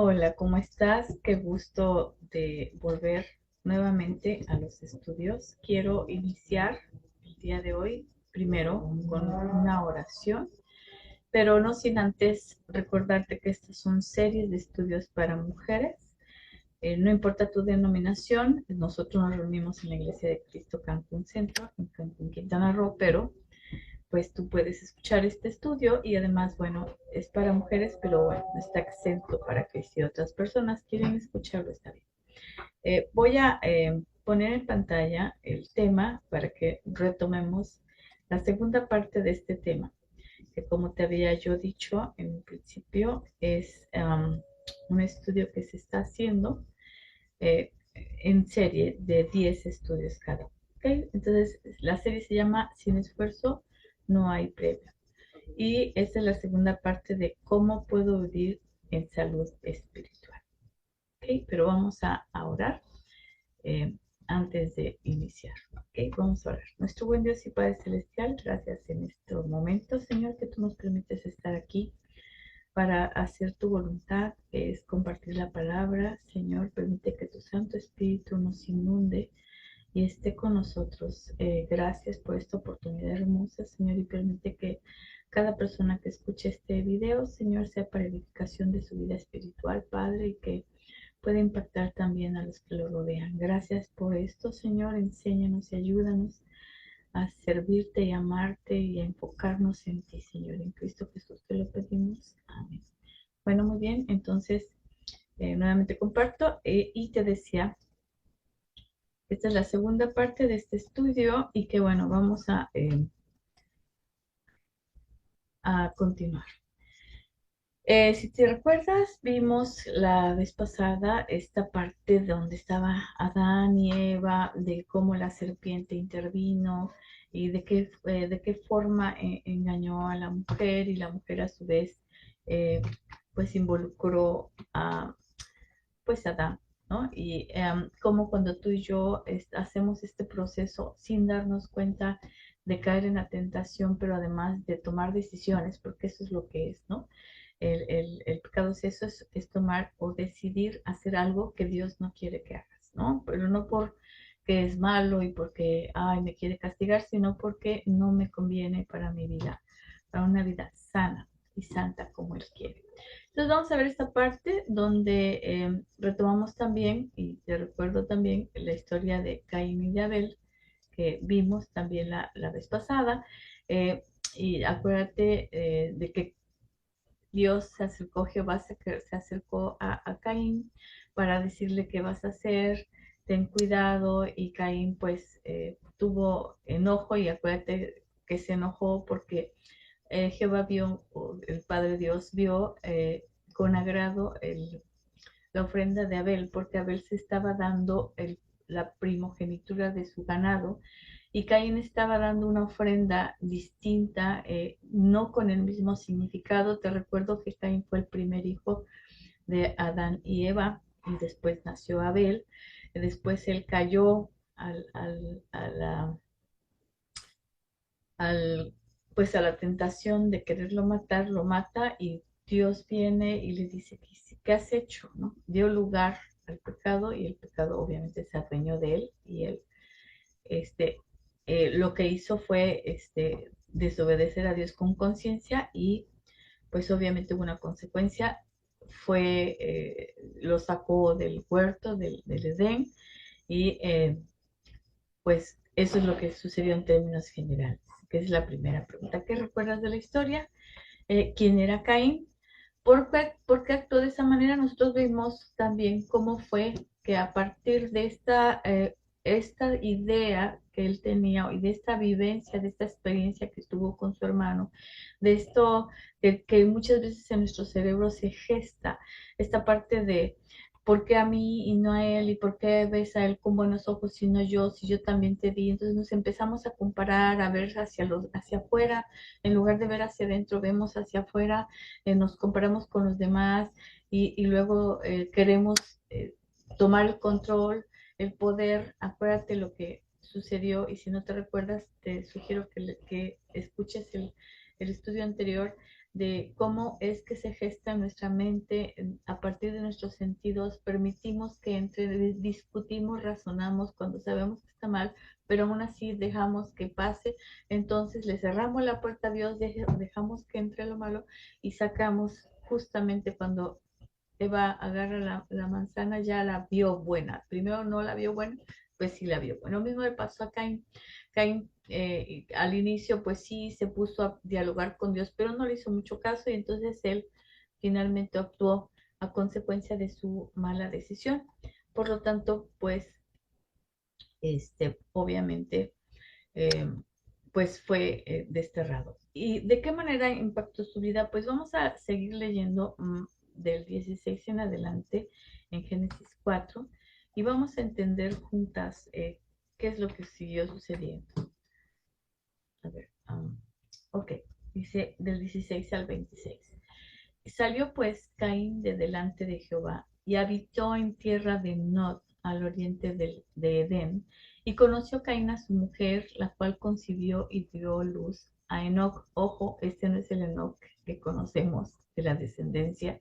Hola, ¿cómo estás? Qué gusto de volver nuevamente a los estudios. Quiero iniciar el día de hoy primero con una oración, pero no sin antes recordarte que estas son series de estudios para mujeres. No importa tu denominación, nosotros nos reunimos en la Iglesia de Cristo Cancún Centro, en Cancún, Quintana Roo, pero pues tú puedes escuchar este estudio y además, bueno, es para mujeres, pero bueno, no está exento para que si otras personas quieren escucharlo, está bien. Voy a poner en pantalla el tema para que retomemos la segunda parte de este tema, que como te había yo dicho en un principio, es un estudio que se está haciendo eh, en serie de 10 estudios cada uno. ¿Okay? Entonces, la serie se llama Sin esfuerzo, no hay premio. Y esta es la segunda parte de cómo puedo vivir en salud espiritual. ¿Okay? Pero vamos a orar eh, antes de iniciar. ¿Okay? Vamos a orar. Nuestro buen Dios y Padre Celestial, gracias en estos momentos, Señor, que tú nos permites estar aquí para hacer tu voluntad, que es compartir la palabra. Señor, permite que tu Santo Espíritu nos inunde y esté con nosotros. Gracias por esta oportunidad hermosa, Señor, y permite que cada persona que escuche este video, Señor, sea para edificación de su vida espiritual, Padre, y que pueda impactar también a los que lo rodean. Gracias por esto, Señor. Enséñanos y ayúdanos a servirte y amarte y a enfocarnos en ti, Señor. En Cristo Jesús te lo pedimos. Amén. Bueno, muy bien. Entonces, nuevamente comparto y te decía, esta es la segunda parte de este estudio y que bueno, vamos a continuar. Si te recuerdas, vimos la vez pasada esta parte donde estaba Adán y Eva, de cómo la serpiente intervino y de qué forma engañó a la mujer y la mujer a su vez pues involucró a pues Adán, ¿no? Y cómo cuando tú y yo hacemos este proceso sin darnos cuenta de caer en la tentación, pero además de tomar decisiones, porque eso es lo que es, ¿no? El pecado es eso, es tomar o decidir hacer algo que Dios no quiere que hagas, ¿no? Pero no porque es malo y porque, ay, me quiere castigar, sino porque no me conviene para mi vida, para una vida sana y santa como Él quiere. Entonces vamos a ver esta parte donde retomamos también, y te recuerdo también la historia de Caín y de Abel, que vimos también la vez pasada. eh, y acuérdate de que Dios se acercó, Jehová se acercó a Caín para decirle qué vas a hacer, ten cuidado, y Caín pues tuvo enojo y acuérdate que se enojó porque Jehová vio, o el Padre Dios vio con agrado la ofrenda de Abel, porque Abel se estaba dando la primogenitura de su ganado y Caín estaba dando una ofrenda distinta, no con el mismo significado. Te recuerdo que Caín fue el primer hijo de Adán y Eva y después nació Abel. Después él cayó al, pues a la tentación de quererlo matar, lo mata y Dios viene y le dice, ¿qué has hecho? ¿No? Dio lugar al pecado y el pecado obviamente se adueñó de él y él este, lo que hizo fue desobedecer a Dios con conciencia y pues obviamente hubo una consecuencia, lo sacó del huerto, del Edén y pues eso es lo que sucedió en términos generales, que es la primera pregunta. ¿Qué recuerdas de la historia? ¿Quién era Caín? ¿Por qué actuó de esa manera? Nosotros vimos también cómo fue que a partir de esta idea que él tenía y de esta vivencia, de esta experiencia que tuvo con su hermano, de esto que muchas veces en nuestro cerebro se gesta, esta parte de ¿por qué a mí y no a él? ¿Y por qué ves a él con buenos ojos y no yo? Si yo también te di. Entonces nos empezamos a comparar, a ver hacia afuera, en lugar de ver hacia adentro, vemos hacia afuera, nos comparamos con los demás y luego queremos tomar el control, el poder. Acuérdate lo que sucedió y si no te recuerdas, te sugiero que escuches el estudio anterior. de cómo es que se gesta en nuestra mente a partir de nuestros sentidos. Permitimos que entre, discutimos, razonamos cuando sabemos que está mal, pero aún así dejamos que pase. Entonces le cerramos la puerta a Dios, dejamos que entre lo malo y sacamos justamente cuando Eva agarra la manzana, ya la vio buena. Primero no la vio buena, pues sí la vio buena. Lo mismo le pasó a Caín. Caín al inicio pues sí se puso a dialogar con Dios, pero no le hizo mucho caso y entonces él finalmente actuó a consecuencia de su mala decisión. Por lo tanto, pues, obviamente, eh, pues fue desterrado. ¿Y de qué manera impactó su vida? Pues vamos a seguir leyendo del 16 en adelante en Génesis 4 y vamos a entender juntas qué es lo que siguió sucediendo. A ver, ok, dice del 16 al 26. Salió pues Caín de delante de Jehová y habitó en tierra de Nod, al oriente de Edén, y conoció Caín a su mujer, la cual concibió y dio luz a Enoc. Ojo, este no es el Enoc que conocemos de la descendencia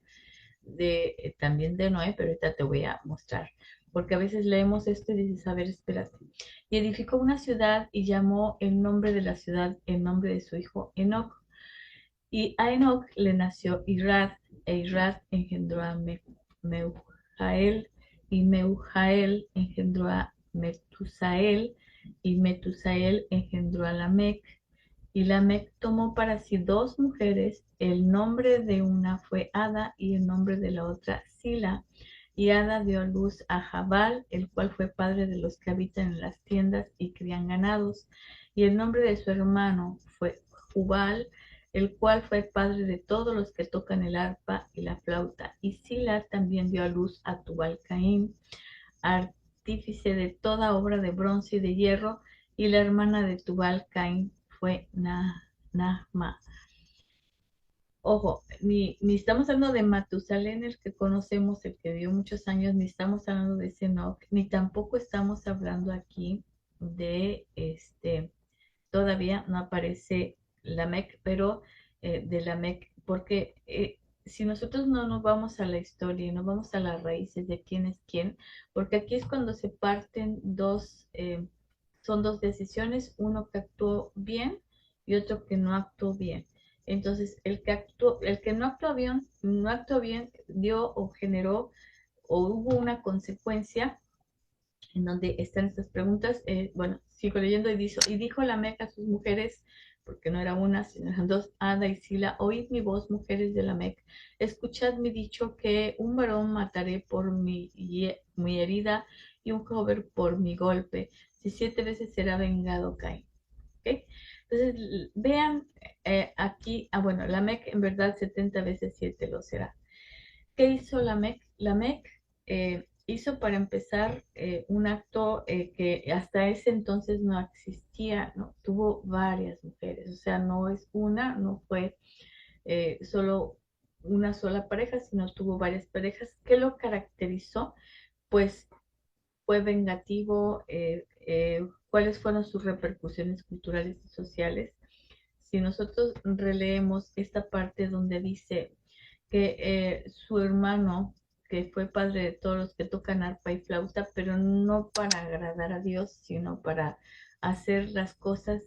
de también de Noé, pero ahorita te voy a mostrar, porque a veces leemos esto y dices, a ver, espérate. Y edificó una ciudad y llamó el nombre de la ciudad el nombre de su hijo Enoc. Y a Enoc le nació Irad, e Irad engendró a Meujael, y Meujael engendró a Metusael, y Metusael engendró a Lamec. Y Lamec tomó para sí dos mujeres, el nombre de una fue Ada y el nombre de la otra Sila. Y Ada dio a luz a Jabal, el cual fue padre de los que habitan en las tiendas y crían ganados. Y el nombre de su hermano fue Jubal, el cual fue padre de todos los que tocan el arpa y la flauta. Y Sila también dio a luz a Tubal Caín, artífice de toda obra de bronce y de hierro, y la hermana de Tubal Caín fue Nahma. Ojo, ni estamos hablando de Matusalén, el que conocemos, el que vivió muchos años, ni estamos hablando de Enoc, ni tampoco estamos hablando aquí de todavía no aparece Lamec, pero de Lamec, porque si nosotros no nos vamos a la historia y no vamos a las raíces de quién es quién, porque aquí es cuando se parten son dos decisiones, uno que actuó bien y otro que no actuó bien. Entonces, el que no actuó bien, dio o generó o hubo una consecuencia en donde están estas preguntas. Bueno, sigo leyendo y dijo Lamec a sus mujeres, porque no era una, sino eran dos, Ada y Sila, oíd mi voz, mujeres de Lamec, escuchad mi dicho que un varón mataré por mi herida y un joven por mi golpe, si 7 veces será vengado Caín. ¿Okay? Entonces, vean aquí, bueno, Lamec en verdad 70 veces 7 lo será. ¿Qué hizo Lamec? Lamec hizo para empezar un acto que hasta ese entonces no existía, ¿no? Tuvo varias mujeres, o sea, no es una, no fue solo una sola pareja, sino tuvo varias parejas. ¿Qué lo caracterizó? Pues fue vengativo, cuáles fueron sus repercusiones culturales y sociales. Si nosotros releemos esta parte donde dice que su hermano, que fue padre de todos los que tocan arpa y flauta, pero no para agradar a Dios, sino para hacer las cosas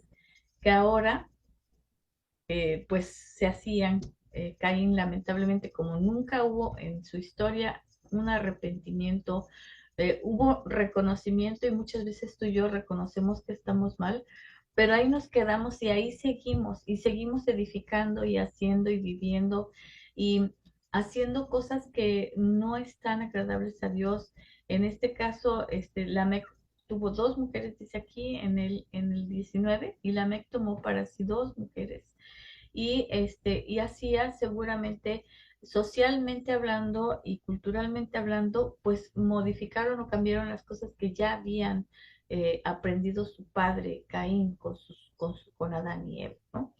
que ahora pues se hacían. Caín lamentablemente, como nunca hubo en su historia un arrepentimiento, hubo reconocimiento y muchas veces tú y yo reconocemos que estamos mal, pero ahí nos quedamos y seguimos edificando y haciendo y viviendo y haciendo cosas que no están agradables a Dios. En este caso, Lamec tuvo dos mujeres, dice aquí en el 19, y Lamec tomó para sí dos mujeres. Y hacía seguramente socialmente hablando y culturalmente hablando, pues modificaron o cambiaron las cosas que ya habían aprendido su padre Caín con Adán y Eva, ¿no?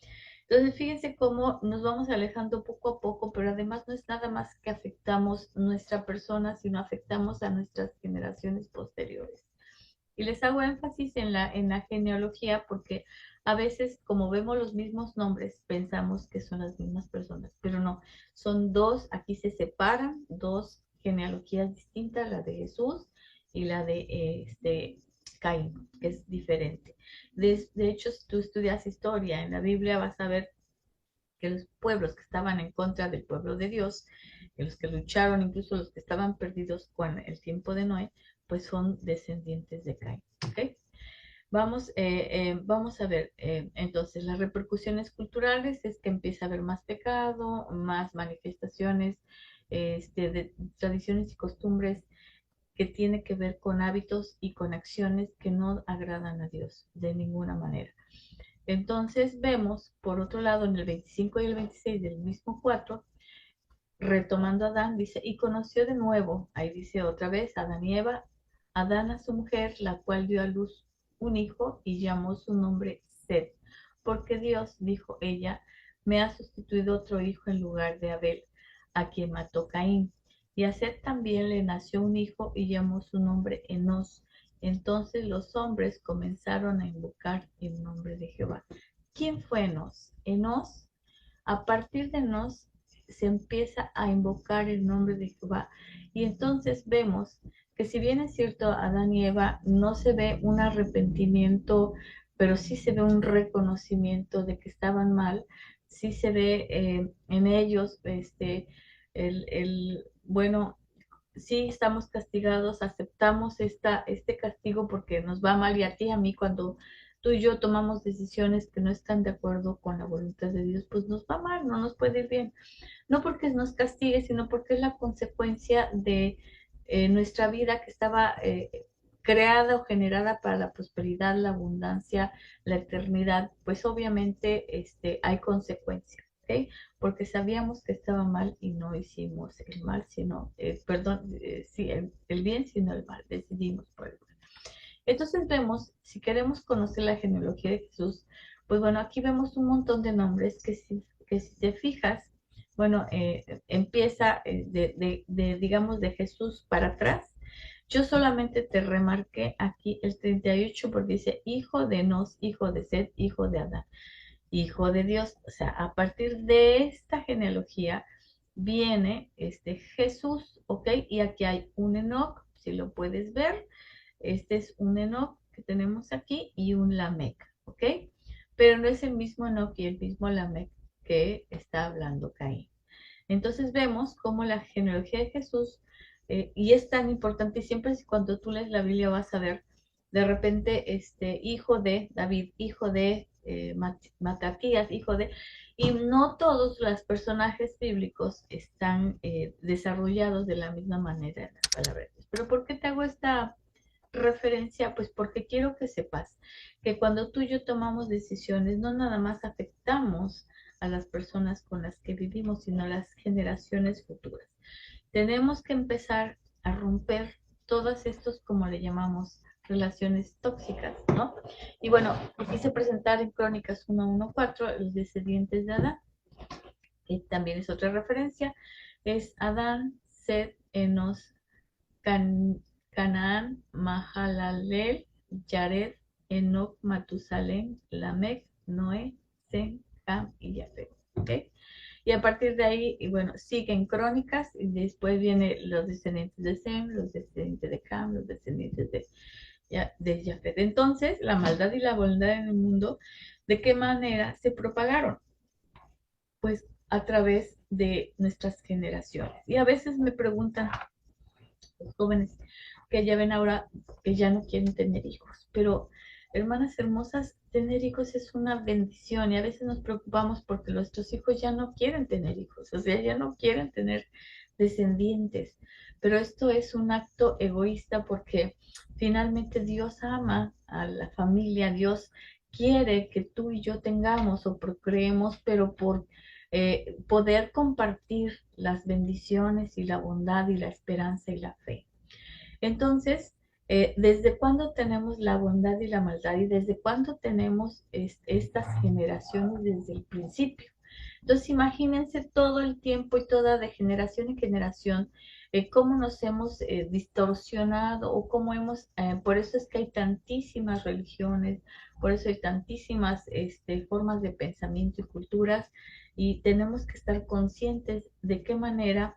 Entonces, fíjense cómo nos vamos alejando poco a poco, pero además no es nada más que afectamos nuestra persona, sino afectamos a nuestras generaciones posteriores. Y les hago énfasis en la genealogía porque A veces, como vemos los mismos nombres, pensamos que son las mismas personas, pero no, son dos, aquí se separan dos genealogías distintas, la de Jesús y la de Caín, que es diferente. De hecho, si tú estudias historia en la Biblia, vas a ver que los pueblos que estaban en contra del pueblo de Dios, que los que lucharon, incluso los que estaban perdidos con el tiempo de Noé, pues son descendientes de Caín. ¿Okay? Vamos a ver, entonces las repercusiones culturales es que empieza a haber más pecado, más manifestaciones de tradiciones y costumbres que tiene que ver con hábitos y con acciones que no agradan a Dios de ninguna manera. Entonces vemos, por otro lado, en el 25 y el 26 del mismo 4, retomando a Adán, dice, y conoció de nuevo, ahí dice otra vez, Adán y Eva, Adán a su mujer, la cual dio a luz un hijo y llamó su nombre Set, porque Dios, dijo ella, me ha sustituido otro hijo en lugar de Abel, a quien mató Caín. Y a Set también le nació un hijo y llamó su nombre Enos. Entonces los hombres comenzaron a invocar el nombre de Jehová. ¿Quién fue Enos? Enos, a partir de Enos se empieza a invocar el nombre de Jehová. Y entonces vemos que si bien es cierto, Adán y Eva no se ve un arrepentimiento, pero sí se ve un reconocimiento de que estaban mal, sí se ve en ellos bueno, sí estamos castigados, aceptamos este castigo porque nos va mal y a ti y a mí cuando tú y yo tomamos decisiones que no están de acuerdo con la voluntad de Dios, pues nos va mal, no nos puede ir bien. No porque nos castigue, sino porque es la consecuencia de nuestra vida que estaba creada o generada para la prosperidad, la abundancia, la eternidad, pues obviamente hay consecuencias, ¿ok? Porque sabíamos que estaba mal y no hicimos el mal, sino, perdón, sí, el bien, sino el mal, decidimos por el mal. Entonces vemos, si queremos conocer la genealogía de Jesús, pues bueno, aquí vemos un montón de nombres que si te fijas, bueno, empieza digamos, de Jesús para atrás. Yo solamente te remarqué aquí el 38 porque dice hijo de Nos, hijo de Set, hijo de Adán, hijo de Dios. O sea, a partir de esta genealogía viene Jesús, ¿ok? Y aquí hay un Enoc, si lo puedes ver. Este es un Enoc que tenemos aquí y un Lamec, ¿ok? Pero no es el mismo Enoc y el mismo Lamec que está hablando Caín. Entonces vemos cómo la genealogía de Jesús, y es tan importante, y siempre cuando tú lees la Biblia vas a ver, de repente, hijo de David, hijo de Matatías, hijo de... Y no todos los personajes bíblicos están desarrollados de la misma manera en las palabras. Pero ¿por qué te hago esta referencia? Pues porque quiero que sepas que cuando tú y yo tomamos decisiones, no nada más afectamos a las personas con las que vivimos, sino a las generaciones futuras. Tenemos que empezar a romper todas estos, como le llamamos, relaciones tóxicas, ¿no? Y bueno, quise presentar en Crónicas 1:1-4 los descendientes de Adán, que también es otra referencia, es Adán, Set, Enos, Canaán, Mahalalel, Jared, Enoc, Matusalén, Lamec, Noé, Sem, Cam y Jafet. ¿Okay? Y a partir de ahí, y bueno, siguen crónicas y después vienen los descendientes de Sem, los descendientes de Cam, los descendientes de Jafet. Entonces, la maldad y la bondad en el mundo, ¿de qué manera se propagaron? Pues a través de nuestras generaciones. Y a veces me preguntan los jóvenes que ya ven ahora que ya no quieren tener hijos, pero hermanas hermosas, tener hijos es una bendición y a veces nos preocupamos porque nuestros hijos ya no quieren tener hijos, o sea, ya no quieren tener descendientes, pero esto es un acto egoísta porque finalmente Dios ama a la familia, Dios quiere que tú y yo tengamos o procreemos, pero por poder compartir las bendiciones y la bondad y la esperanza y la fe. Entonces, ¿desde cuándo tenemos la bondad y la maldad? Y desde cuándo tenemos estas generaciones desde el principio. Entonces, imagínense todo el tiempo y toda de generación en generación, cómo nos hemos distorsionado o cómo hemos, por eso es que hay tantísimas religiones, por eso hay tantísimas formas de pensamiento y culturas, y tenemos que estar conscientes de qué manera,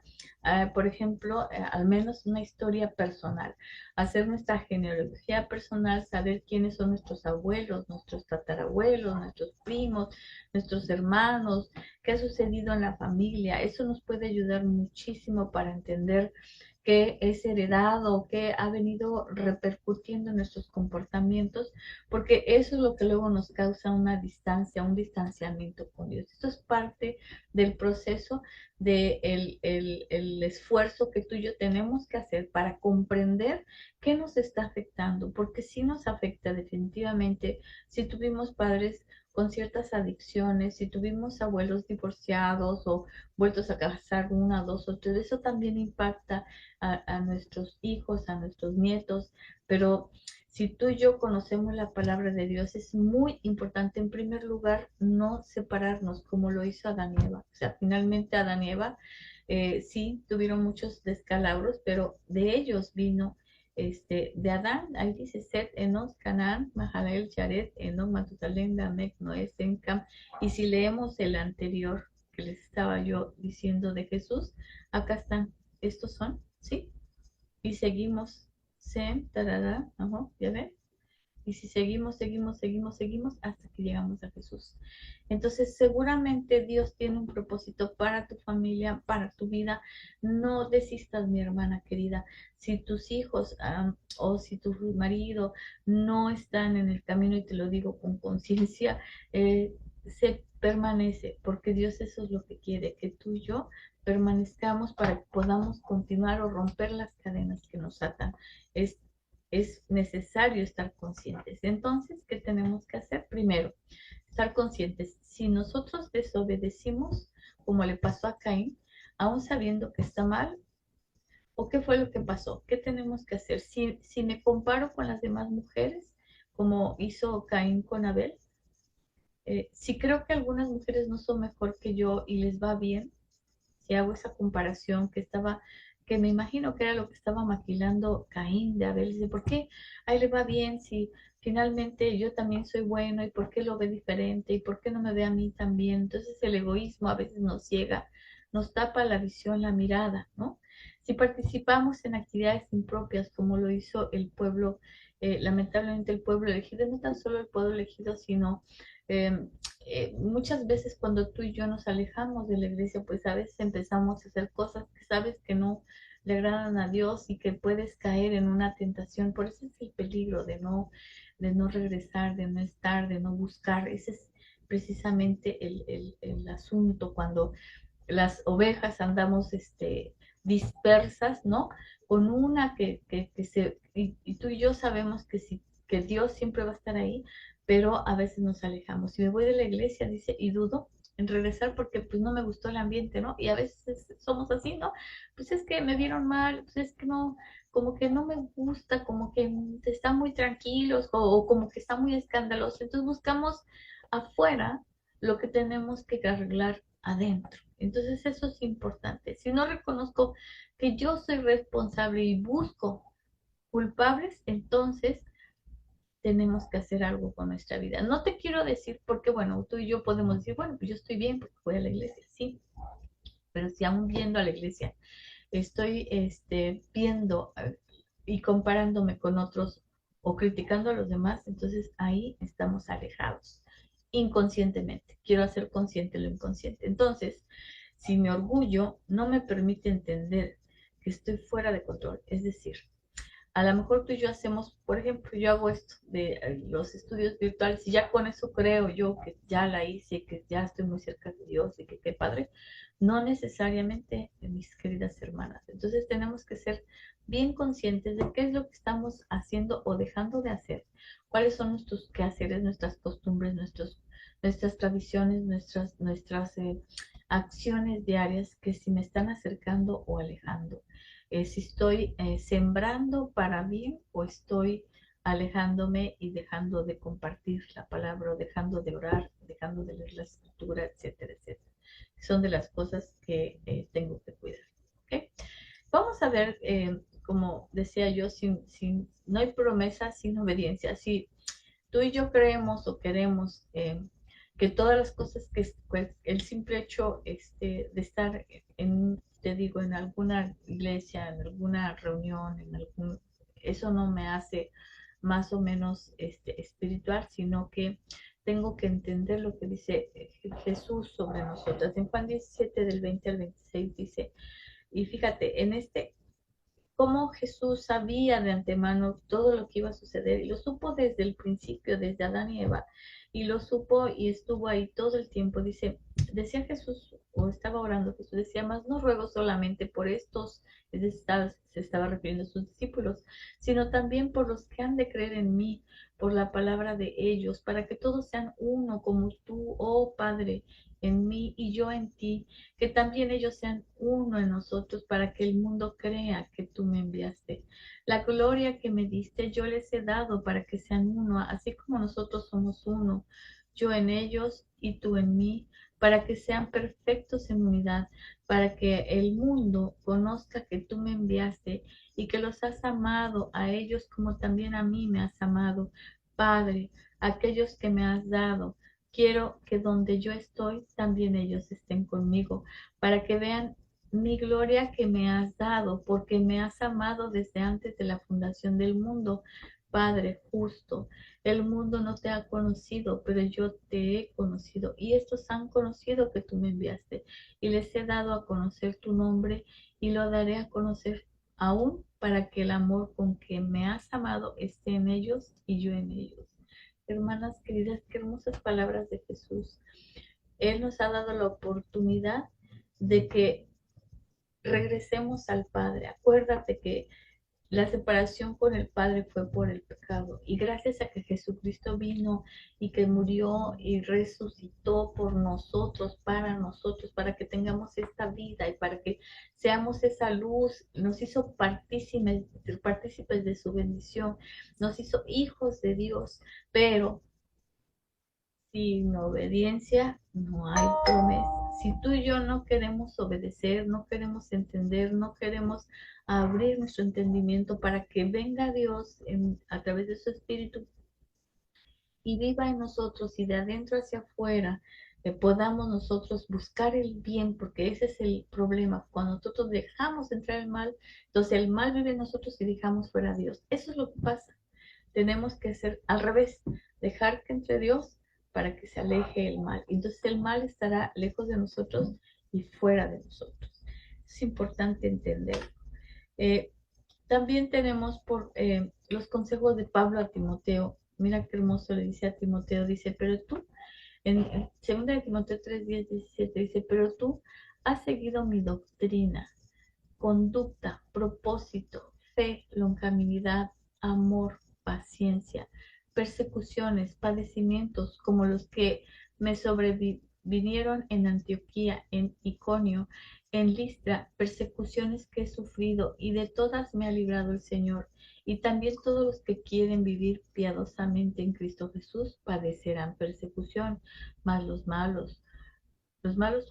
por ejemplo, al menos una historia personal, hacer nuestra genealogía personal, saber quiénes son nuestros abuelos, nuestros tatarabuelos, nuestros primos, nuestros hermanos, qué ha sucedido en la familia. Eso nos puede ayudar muchísimo para entender qué es heredado, qué ha venido repercutiendo en nuestros comportamientos, porque eso es lo que luego nos causa una distancia, un distanciamiento con Dios. Esto es parte del proceso de el esfuerzo que tú y yo tenemos que hacer para comprender qué nos está afectando, porque sí nos afecta definitivamente si tuvimos padres con ciertas adicciones, si tuvimos abuelos divorciados o vueltos a casar una, dos o tres, eso también impacta a nuestros hijos, a nuestros nietos, pero si tú y yo conocemos la palabra de Dios, es muy importante, en primer lugar, no separarnos como lo hizo Adán y Eva. O sea, finalmente Adán y Eva sí tuvieron muchos descalabros, pero de ellos vino de Adán, ahí dice Set, Enos, Canaán, Mahalalel, Jared, Enoch, Matusalén, Lamec, Noé, Sencam. Y si leemos el anterior que les estaba yo diciendo de Jesús, acá están, estos son, ¿sí? Y seguimos, Sem, tarara, ajá, ¿ya ven? Y si seguimos hasta que llegamos a Jesús. Entonces, seguramente Dios tiene un propósito para tu familia, para tu vida. No desistas, mi hermana querida. Si tus hijos o si tu marido no están en el camino, y te lo digo con conciencia, se permanece, porque Dios eso es lo que quiere, que tú y yo permanezcamos para que podamos continuar o romper las cadenas que nos atan. Es es necesario estar conscientes. Entonces, ¿qué tenemos que hacer? Primero, estar conscientes. Si nosotros desobedecimos, como le pasó a Caín, aún sabiendo que está mal, ¿o qué fue lo que pasó? ¿Qué tenemos que hacer? Si me comparo con las demás mujeres, como hizo Caín con Abel, si creo que algunas mujeres no son mejor que yo y les va bien, si hago esa comparación que me imagino que era lo que estaba maquilando Caín de Abel, dice, ¿por qué a él le va bien si finalmente yo también soy bueno y por qué lo ve diferente y por qué no me ve a mí también? Entonces el egoísmo a veces nos ciega, nos tapa la visión, la mirada, ¿no? Si participamos en actividades impropias como lo hizo el pueblo, lamentablemente el pueblo elegido, no tan solo el pueblo elegido, sino eh, muchas veces cuando tú y yo nos alejamos de la iglesia, pues a veces empezamos a hacer cosas que sabes que no le agradan a Dios y que puedes caer en una tentación. Por eso es el peligro de no regresar, de no estar, de no buscar. Ese es precisamente el asunto cuando las ovejas andamos dispersas, ¿no? Con una y tú y yo sabemos que, que Dios siempre va a estar ahí, pero a veces nos alejamos. Si me voy de la iglesia, dice, y dudo en regresar porque pues no me gustó el ambiente, ¿no? Y a veces somos así, ¿no? Pues es que me vieron mal, pues es que no, como que no me gusta, como que están muy tranquilos o como que está muy escandaloso. Entonces buscamos afuera lo que tenemos que arreglar adentro. Entonces eso es importante. Si no reconozco que yo soy responsable y busco culpables, entonces tenemos que hacer algo con nuestra vida. No te quiero decir, porque bueno, tú y yo podemos decir, bueno, pues yo estoy bien porque voy a la iglesia, sí, pero si aún viendo a la iglesia estoy viendo y comparándome con otros o criticando a los demás, entonces ahí estamos alejados inconscientemente. Quiero hacer consciente lo inconsciente. Entonces, si mi orgullo no me permite entender que estoy fuera de control, es decir, a lo mejor tú y yo hacemos, por ejemplo, yo hago esto de los estudios virtuales y ya con eso creo yo que ya la hice, que ya estoy muy cerca de Dios y que qué padre. No necesariamente, mis queridas hermanas. Entonces tenemos que ser bien conscientes de qué es lo que estamos haciendo o dejando de hacer, cuáles son nuestros quehaceres, nuestras costumbres, nuestras tradiciones, nuestras acciones diarias que si me están acercando o alejando, si estoy sembrando para bien o estoy alejándome y dejando de compartir la palabra, o dejando de orar, dejando de leer la escritura, etcétera, etcétera. Son de las cosas que tengo que cuidar. ¿Okay? vamos a ver, como decía yo, no hay promesa sin obediencia. Si tú y yo creemos o queremos que todas las cosas que pues, el simple hecho de estar te digo, en alguna iglesia, en alguna reunión, eso no me hace más o menos espiritual, sino que tengo que entender lo que dice Jesús sobre nosotras. En Juan 17 del 20 al 26 dice, y fíjate, cómo Jesús sabía de antemano todo lo que iba a suceder y lo supo desde el principio, desde Adán y Eva, y lo supo y estuvo ahí todo el tiempo. Decía Jesús, o estaba orando Jesús, decía, más no ruego solamente por estos, se estaba refiriendo a sus discípulos, sino también por los que han de creer en mí, por la palabra de ellos, para que todos sean uno como tú, oh Padre, en mí y yo en ti, que también ellos sean uno en nosotros para que el mundo crea que tú me enviaste. La gloria que me diste yo les he dado para que sean uno, así como nosotros somos uno, yo en ellos y tú en mí, para que sean perfectos en unidad, para que el mundo conozca que tú me enviaste y que los has amado a ellos como también a mí me has amado. Padre, aquellos que me has dado, quiero que donde yo estoy, también ellos estén conmigo, para que vean mi gloria que me has dado, porque me has amado desde antes de la fundación del mundo. Padre justo, el mundo no te ha conocido, pero yo te he conocido, y estos han conocido que tú me enviaste, y les he dado a conocer tu nombre, y lo daré a conocer aún para que el amor con que me has amado esté en ellos y yo en ellos. Hermanas queridas, qué hermosas palabras de Jesús. Él nos ha dado la oportunidad de que regresemos al Padre. Acuérdate que la separación con el Padre fue por el pecado. Y gracias a que Jesucristo vino y que murió y resucitó por nosotros, para que tengamos esta vida y para que seamos esa luz, nos hizo partícipes de su bendición, nos hizo hijos de Dios, pero sin obediencia no hay promesa. Si tú y yo no queremos obedecer, no queremos entender, no queremos abrir nuestro entendimiento para que venga Dios a través de su Espíritu y viva en nosotros y de adentro hacia afuera, podamos nosotros buscar el bien, porque ese es el problema. Cuando nosotros dejamos entrar el mal, entonces el mal vive en nosotros y dejamos fuera a Dios. Eso es lo que pasa. Tenemos que hacer al revés, dejar que entre Dios para que se aleje el mal. Entonces el mal estará lejos de nosotros y fuera de nosotros. Es importante entender. Eh, También tenemos por los consejos de Pablo a Timoteo. Mira qué hermoso le dice a Timoteo, dice, pero tú, en 2 de Timoteo 3, 10, 17, dice, pero tú has seguido mi doctrina, conducta, propósito, fe, longanimidad, amor, paciencia, persecuciones, padecimientos como los que me sobrevinieron en Antioquía, en Iconio, en Listra, persecuciones que he sufrido y de todas me ha librado el Señor. Y también todos los que quieren vivir piadosamente en Cristo Jesús padecerán persecución, mas los malos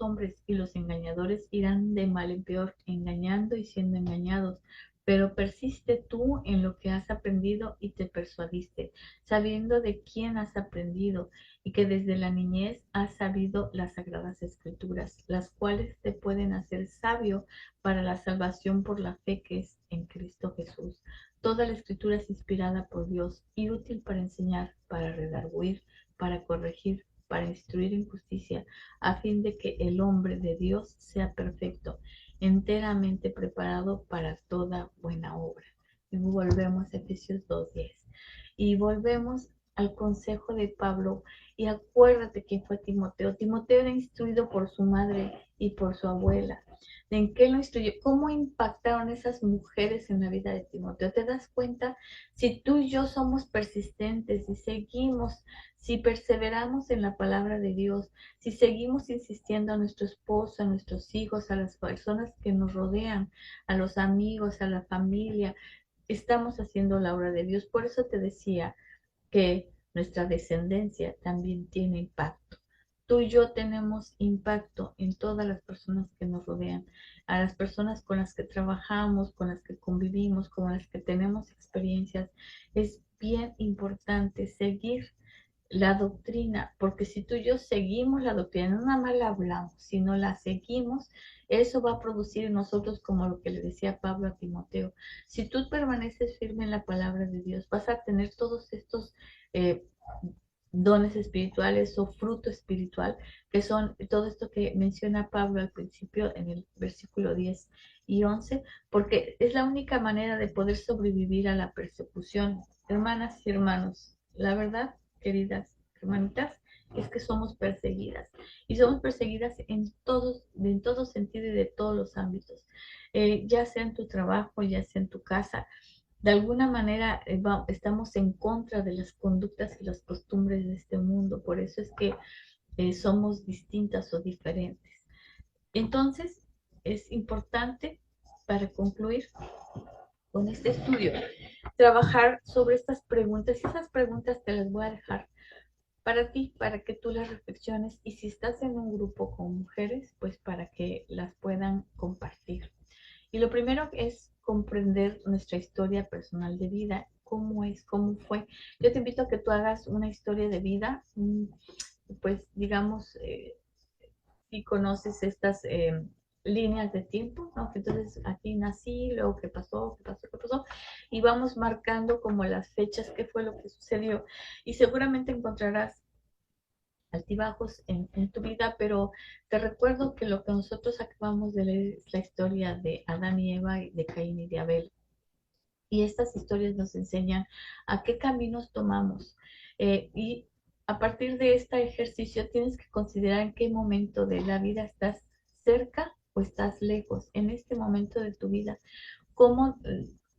hombres y los engañadores irán de mal en peor, engañando y siendo engañados. Pero persiste tú en lo que has aprendido y te persuadiste, sabiendo de quién has aprendido y que desde la niñez has sabido las sagradas escrituras, las cuales te pueden hacer sabio para la salvación por la fe que es en Cristo Jesús. Toda la escritura es inspirada por Dios y útil para enseñar, para redarguir, para corregir, para instruir en justicia, a fin de que el hombre de Dios sea perfecto, enteramente preparado para toda buena obra. Y volvemos a Efesios 2:10. Y volvemos al consejo de Pablo. Y acuérdate quién fue Timoteo. Timoteo era instruido por su madre y por su abuela. ¿En qué lo instruyó? ¿Cómo impactaron esas mujeres en la vida de Timoteo? ¿Te das cuenta? Si tú y yo somos persistentes y seguimos, si perseveramos en la palabra de Dios, si seguimos insistiendo a nuestro esposo, a nuestros hijos, a las personas que nos rodean, a los amigos, a la familia, estamos haciendo la obra de Dios. Por eso te decía que nuestra descendencia también tiene impacto. Tú y yo tenemos impacto en todas las personas que nos rodean. a las personas con las que trabajamos, con las que convivimos, con las que tenemos experiencias, es bien importante seguir la doctrina, porque si tú y yo seguimos la doctrina, no nada más la hablamos, sino la seguimos, eso va a producir en nosotros como lo que le decía Pablo a Timoteo. Si tú permaneces firme en la palabra de Dios, vas a tener todos estos eh, dones espirituales o fruto espiritual, que son todo esto que menciona Pablo al principio en el versículo 10 y 11, porque es la única manera de poder sobrevivir a la persecución. Hermanas y hermanos, la verdad, queridas hermanitas, es que somos perseguidas y somos perseguidas en todo sentido y de todos los ámbitos, ya sea en tu trabajo, ya sea en tu casa. De alguna manera estamos en contra de las conductas y las costumbres de este mundo, por eso es que somos distintas o diferentes. Entonces, es importante, para concluir con este estudio, trabajar sobre estas preguntas y esas preguntas te las voy a dejar para ti, para que tú las reflexiones y si estás en un grupo con mujeres, pues para que las puedan compartir. Y lo primero es comprender nuestra historia personal de vida, cómo es, cómo fue. Yo te invito a que tú hagas una historia de vida, pues digamos, si conoces estas líneas de tiempo, ¿no? Que entonces aquí nací, luego qué pasó, qué pasó, qué pasó, y vamos marcando como las fechas, qué fue lo que sucedió. Y seguramente encontrarás altibajos en tu vida, pero te recuerdo que lo que nosotros acabamos de leer es la historia de Adán y Eva, y de Caín y de Abel. Y estas historias nos enseñan a qué caminos tomamos. Y a partir de este ejercicio tienes que considerar en qué momento de la vida estás cerca o estás lejos, en este momento de tu vida. Cómo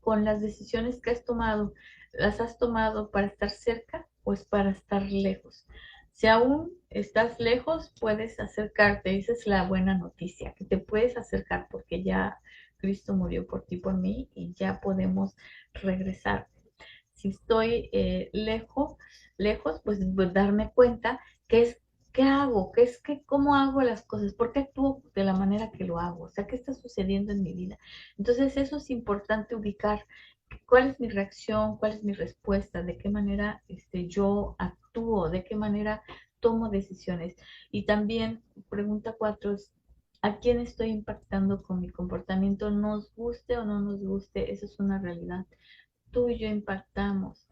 con las decisiones que has tomado, las has tomado para estar cerca o es para estar lejos. Si aún estás lejos, puedes acercarte. Esa es la buena noticia, que te puedes acercar porque ya Cristo murió por ti, por mí, y ya podemos regresar. Si estoy lejos, pues darme cuenta que es qué hago, qué es que cómo hago las cosas, por qué actúo de la manera que lo hago, o sea, qué está sucediendo en mi vida. Entonces, eso es importante ubicar cuál es mi reacción, cuál es mi respuesta, de qué manera yo actúo, de qué manera tomo decisiones. Y también, pregunta 4 es, ¿a quién estoy impactando con mi comportamiento? Nos guste o no nos guste, eso es una realidad. Tú y yo impactamos.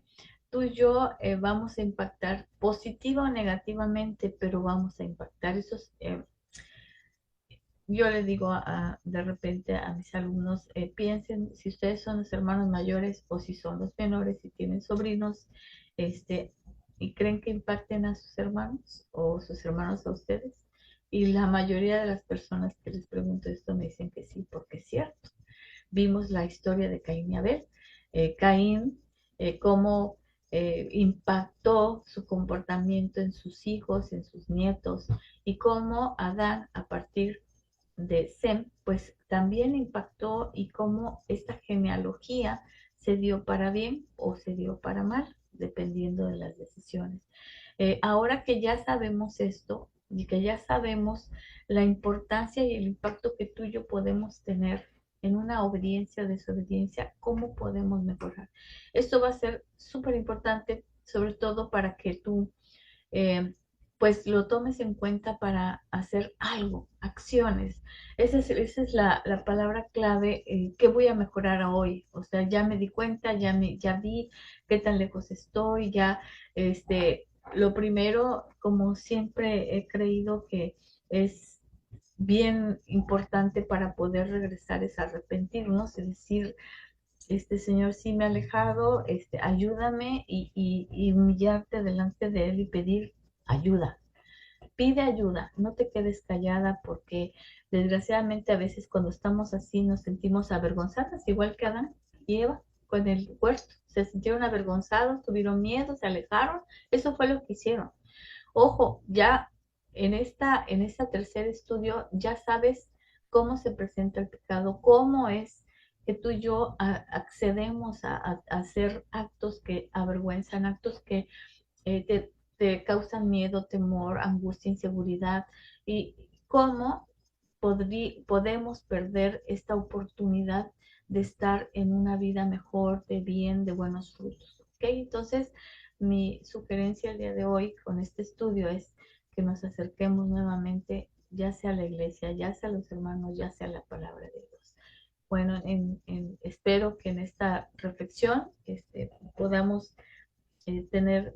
Tú y yo vamos a impactar positiva o negativamente, pero vamos a impactar. Yo le digo de repente a mis alumnos, piensen si ustedes son los hermanos mayores o si son los menores, si tienen sobrinos, este, y creen que impacten a sus hermanos o sus hermanos a ustedes. Y la mayoría de las personas que les pregunto esto me dicen que sí, porque es cierto. Vimos la historia de Caín y Abel. Caín, cómo impactó su comportamiento en sus hijos, en sus nietos, y cómo Adán, a partir de Sem, pues también impactó y cómo esta genealogía se dio para bien o se dio para mal, dependiendo de las decisiones. Ahora que ya sabemos esto y que ya sabemos la importancia y el impacto que tú y yo podemos tener en una obediencia o desobediencia, ¿cómo podemos mejorar? Esto va a ser súper importante, sobre todo para que tú eh, pues lo tomes en cuenta para hacer algo, acciones. Esa es la palabra clave, ¿qué voy a mejorar hoy? O sea, ya me di cuenta, ya vi qué tan lejos estoy, ya, lo primero, como siempre he creído que es bien importante para poder regresar es arrepentirnos, es decir, Señor, sí me he alejado, ayúdame y humillarte delante de Él y pedir ayuda. Pide ayuda, no te quedes callada porque desgraciadamente a veces cuando estamos así nos sentimos avergonzadas, igual que Adán y Eva con el huerto. Se sintieron avergonzados, tuvieron miedo, se alejaron. Eso fue lo que hicieron. Ojo, ya en esta tercer estudio ya sabes cómo se presenta el pecado, cómo es que tú y yo accedemos a hacer actos que avergüenzan, actos que te causan miedo, temor, angustia, inseguridad, y cómo podemos perder esta oportunidad de estar en una vida mejor, de bien, de buenos frutos. ¿Ok? Entonces, mi sugerencia el día de hoy con este estudio es que nos acerquemos nuevamente, ya sea a la iglesia, ya sea a los hermanos, ya sea a la palabra de Dios. Bueno, espero que en esta reflexión podamos tener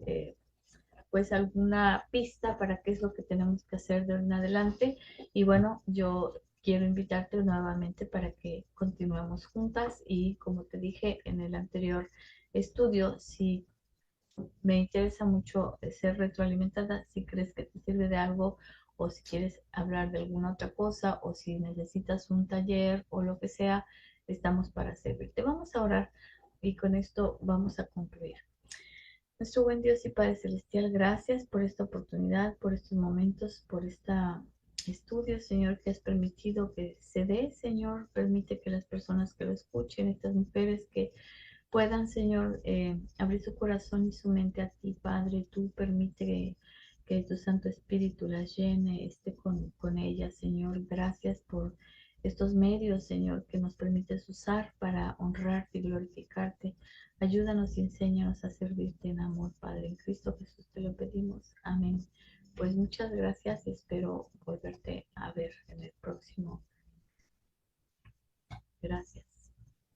pues alguna pista para qué es lo que tenemos que hacer de ahora en adelante. Y bueno, yo quiero invitarte nuevamente para que continuemos juntas y como te dije en el anterior estudio, si me interesa mucho ser retroalimentada, si crees que te sirve de algo o si quieres hablar de alguna otra cosa o si necesitas un taller o lo que sea, estamos para servirte. Vamos a orar y con esto vamos a concluir. Nuestro buen Dios y Padre Celestial, gracias por esta oportunidad, por estos momentos, por este estudio, Señor, que has permitido que se dé, Señor. Permite que las personas que lo escuchen, estas mujeres que puedan, Señor, abrir su corazón y su mente a ti, Padre. Tú permite que tu Santo Espíritu las llene, esté con ellas, Señor. Gracias por estos medios, Señor, que nos permites usar para honrarte y glorificarte. Ayúdanos y enséñanos a servirte en amor, Padre. En Cristo Jesús te lo pedimos. Amén. Pues muchas gracias. Espero